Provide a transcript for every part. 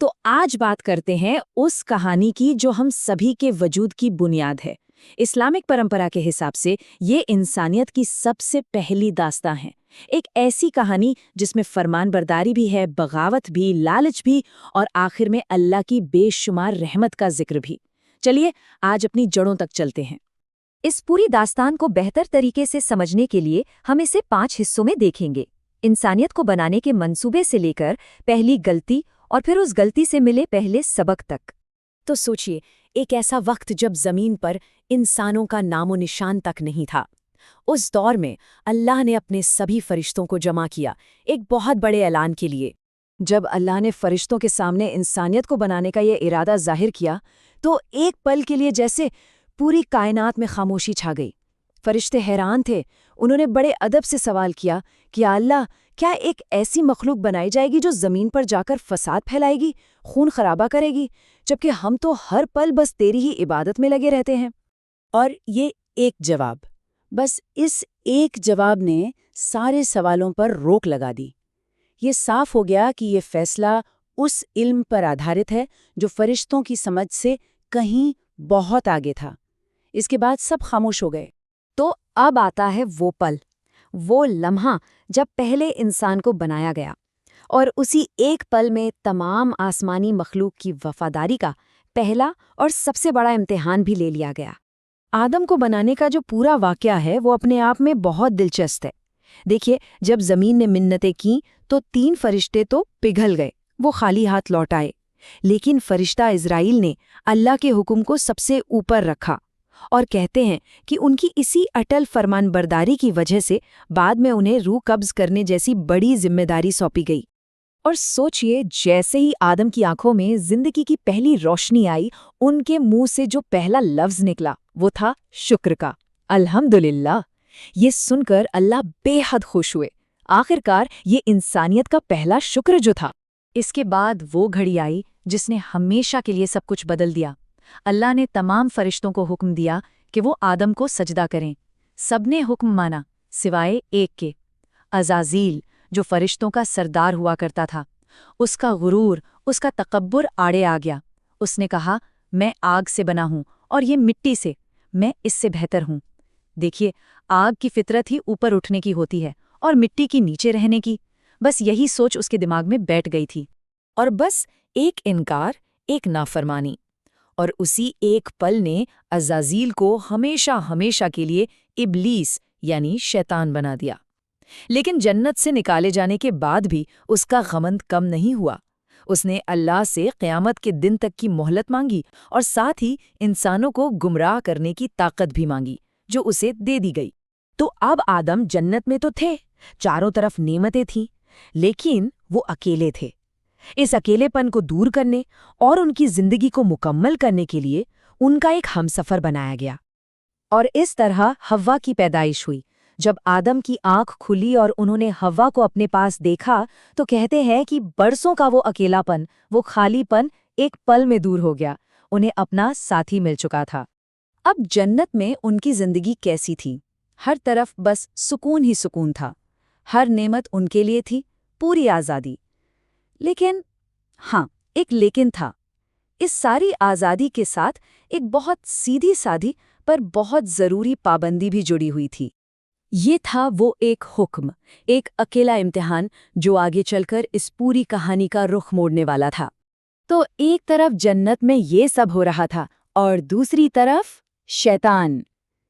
تو آج بات کرتے ہیں اس کہانی کی جو ہم سبھی کے وجود کی بنیاد ہے۔ اسلامک پرمپرا کے حساب سے یہ انسانیت کی سب سے پہلی داستاں ہے، ایک ایسی کہانی جس میں فرمان برداری بھی ہے، بغاوت بھی، لالچ بھی، اور آخر میں اللہ کی بے شمار رحمت کا ذکر بھی۔ چلیے آج اپنی جڑوں تک چلتے ہیں۔ اس پوری داستان کو بہتر طریقے سے سمجھنے کے لیے ہم اسے 5 حصوں میں دیکھیں گے، انسانیت کو بنانے کے منصوبے سے لے کر پہلی غلطی اور پھر اس غلطی سے ملے پہلے سبق تک۔ تو سوچئے، ایک ایسا وقت جب زمین پر انسانوں کا نام و نشان تک نہیں تھا۔ اس دور میں اللہ نے اپنے سبھی فرشتوں کو جمع کیا ایک بہت بڑے اعلان کے لیے۔ جب اللہ نے فرشتوں کے سامنے انسانیت کو بنانے کا یہ ارادہ ظاہر کیا تو ایک پل کے لیے جیسے پوری کائنات میں خاموشی چھا گئی۔ فرشتے حیران تھے، انہوں نے بڑے ادب سے سوال کیا کہ یا اللہ، کیا ایک ایسی مخلوق بنائی جائے گی جو زمین پر جا کر فساد پھیلائے گی، خون خرابہ کرے گی، جبکہ ہم تو ہر پل بس تیری ہی عبادت میں لگے رہتے ہیں؟ اور یہ ایک جواب، بس اس ایک جواب نے سارے سوالوں پر روک لگا دی۔ یہ صاف ہو گیا کہ یہ فیصلہ اس علم پر آدھارت ہے جو فرشتوں کی سمجھ سے کہیں بہت آگے تھا۔ اس کے بعد سب خاموش ہو گئے۔ تو اب آتا ہے وہ پل، وہ لمحہ جب پہلے انسان کو بنایا گیا، اور اسی ایک پل میں تمام آسمانی مخلوق کی وفاداری کا پہلا اور سب سے بڑا امتحان بھی لے لیا گیا۔ آدم کو بنانے کا جو پورا واقعہ ہے وہ اپنے آپ میں بہت دلچسپ ہے۔ دیکھیے، جب زمین نے منتیں کیں تو 3 فرشتے تو پگھل گئے، وہ خالی ہاتھ لوٹ آئے، لیکن فرشتہ عزرائیل نے اللہ کے حکم کو سب سے اوپر رکھا، اور کہتے ہیں کہ ان کی اسی اٹل فرمان برداری کی وجہ سے بعد میں انہیں روح قبض کرنے جیسی بڑی ذمہ داری سونپی گئی۔ اور سوچئے، جیسے ہی آدم کی آنکھوں میں زندگی کی پہلی روشنی آئی، ان کے منہ سے جو پہلا لفظ نکلا وہ تھا شکر کا، الحمدللہ۔ یہ سن کر اللہ بے حد خوش ہوئے، آخرکار یہ انسانیت کا پہلا شکر جو تھا۔ اس کے بعد وہ گھڑی آئی جس نے ہمیشہ کے لیے سب کچھ بدل دیا۔ اللہ نے تمام فرشتوں کو حکم دیا کہ وہ آدم کو سجدہ کریں۔ سب نے حکم مانا سوائے ایک کے، عزازیل، جو فرشتوں کا سردار ہوا کرتا تھا۔ اس کا غرور، اس کا تکبر آڑے آ گیا۔ اس نے کہا، میں آگ سے بنا ہوں اور یہ مٹی سے، میں اس سے بہتر ہوں۔ دیکھیے، آگ کی فطرت ہی اوپر اٹھنے کی ہوتی ہے اور مٹی کی نیچے رہنے کی۔ بس یہی سوچ اس کے دماغ میں بیٹھ گئی تھی، اور بس ایک انکار، ایک نافرمانی، اور اسی ایک پل نے عزازیل کو ہمیشہ ہمیشہ کے لیے ابلیس یعنی شیطان بنا دیا۔ لیکن جنت سے نکالے جانے کے بعد بھی اس کا غمند کم نہیں ہوا۔ اس نے اللہ سے قیامت کے دن تک کی مہلت مانگی اور ساتھ ہی انسانوں کو گمراہ کرنے کی طاقت بھی مانگی، جو اسے دے دی گئی۔ تو اب آدم جنت میں تو تھے، چاروں طرف نعمتیں تھیں، لیکن وہ اکیلے تھے۔ اس اکیلے پن کو دور کرنے اور ان کی زندگی کو مکمل کرنے کے لیے ان کا ایک ہمسفر بنایا گیا، اور اس طرح حوا کی پیدائش ہوئی۔ جب آدم کی آنکھ کھلی اور انہوں نے حوا کو اپنے پاس دیکھا تو کہتے ہیں کہ برسوں کا وہ اکیلا پن، وہ خالی پن ایک پل میں دور ہو گیا، انہیں اپنا ساتھی مل چکا تھا۔ اب جنت میں ان کی زندگی کیسی تھی؟ ہر طرف بس سکون ہی سکون تھا، ہر نعمت ان کے لیے تھی، پوری آزادی۔ لیکن ہاں، ایک لیکن تھا۔ اس ساری آزادی کے ساتھ ایک بہت سیدھی سادھی پر بہت ضروری پابندی بھی جڑی ہوئی تھی۔ یہ تھا وہ ایک حکم، ایک اکیلا امتحان جو آگے چل کر اس پوری کہانی کا رخ موڑنے والا تھا۔ تو ایک طرف جنت میں یہ سب ہو رہا تھا، اور دوسری طرف شیطان،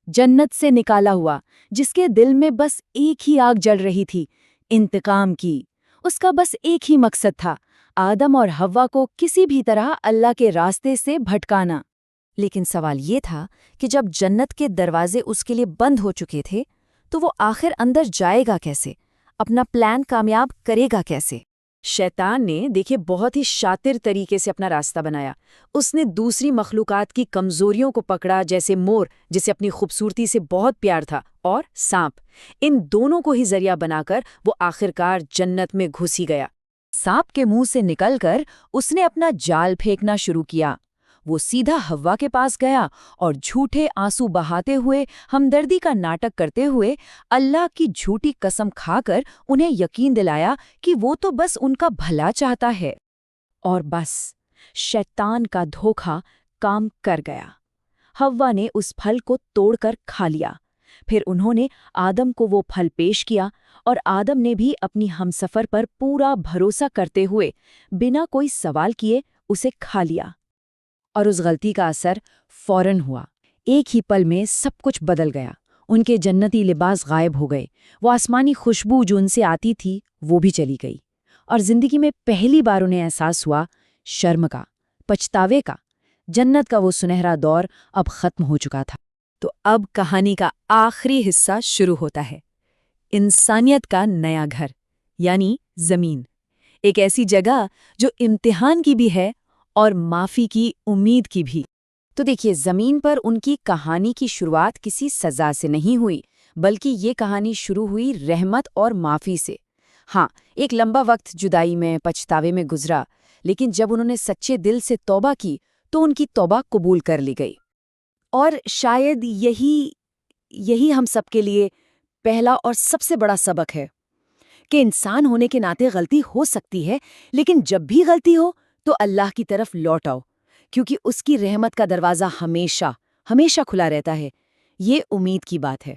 جنت سے نکالا ہوا، جس کے دل میں بس ایک ہی آگ جل رہی تھی، انتقام کی۔ اس کا بس ایک ہی مقصد تھا، آدم اور حوا کو کسی بھی طرح اللہ کے راستے سے بھٹکانا۔ لیکن سوال یہ تھا کہ جب جنت کے دروازے اس کے لیے بند ہو چکے تھے تو وہ آخر اندر جائے گا کیسے؟ اپنا پلان کامیاب کرے گا کیسے؟ شیطان نے دیکھے بہت ہی شاطر طریقے سے اپنا راستہ بنایا۔ اس نے دوسری مخلوقات کی کمزوریوں کو پکڑا، جیسے مور جسے اپنی خوبصورتی سے بہت پیار تھا، اور سانپ، ان دونوں کو ہی ذریعہ بنا کر وہ آخرکار جنت میں گھس ہی گیا۔ سانپ کے منہ سے نکل کر اس نے اپنا جال پھینکنا شروع کیا۔ وہ سیدھا حوا کے پاس گیا اور جھوٹے آنسو بہاتے ہوئے، ہمدردی کا ناٹک کرتے ہوئے اللہ کی جھوٹی قسم کھا کر انہیں یقین دلایا کہ وہ تو بس ان کا بھلا چاہتا ہے۔ اور بس شیطان کا دھوکہ کام کر گیا۔ حوا نے اس پھل کو توڑ کر کھا لیا۔ پھر انہوں نے آدم کو وہ پھل پیش کیا اور آدم نے بھی اپنی ہمسفر پر پورا بھروسہ کرتے ہوئے بنا کوئی سوال کیے اسے کھا لیا۔ اور اس غلطی کا اثر فوراً ہوا۔ ایک ہی پل میں سب کچھ بدل گیا۔ ان کے جنتی لباس غائب ہو گئے، وہ آسمانی خوشبو جو ان سے آتی تھی وہ بھی چلی گئی، اور زندگی میں پہلی بار انہیں احساس ہوا شرم کا، پچھتاوے کا۔ جنت کا وہ سنہرا دور اب ختم ہو چکا تھا۔ تو اب کہانی کا آخری حصہ شروع ہوتا ہے، انسانیت کا نیا گھر، یعنی زمین، ایک ایسی جگہ جو امتحان کی بھی ہے اور معافی کی امید کی بھی۔ تو دیکھیے، زمین پر ان کی کہانی کی شروعات کسی سزا سے نہیں ہوئی، بلکہ یہ کہانی شروع ہوئی رحمت اور معافی سے۔ ہاں، ایک لمبا وقت جدائی میں، پچھتاوے میں گزرا، لیکن جب انہوں نے سچے دل سے توبہ کی تو ان کی توبہ قبول کر لی گئی۔ اور شاید یہی ہم سب کے لیے پہلا اور سب سے بڑا سبق ہے کہ انسان ہونے کے ناطے غلطی ہو سکتی ہے، لیکن جب بھی غلطی ہو تو اللہ کی طرف لوٹ آؤ، کیونکہ اس کی رحمت کا دروازہ ہمیشہ کھلا رہتا ہے۔ یہ امید کی بات ہے۔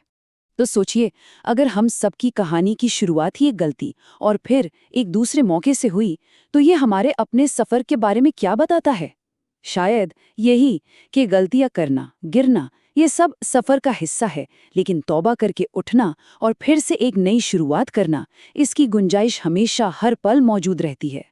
تو سوچئے، اگر ہم سب کی کہانی کی شروعات ہی ایک غلطی اور پھر ایک دوسرے موقع سے ہوئی، تو یہ ہمارے اپنے سفر کے بارے میں کیا بتاتا ہے؟ شاید یہی کہ غلطیاں کرنا، گرنا، یہ سب سفر کا حصہ ہے، لیکن توبہ کر کے اٹھنا اور پھر سے ایک نئی شروعات کرنا، اس کی گنجائش ہمیشہ ہر پل موجود رہتی ہے۔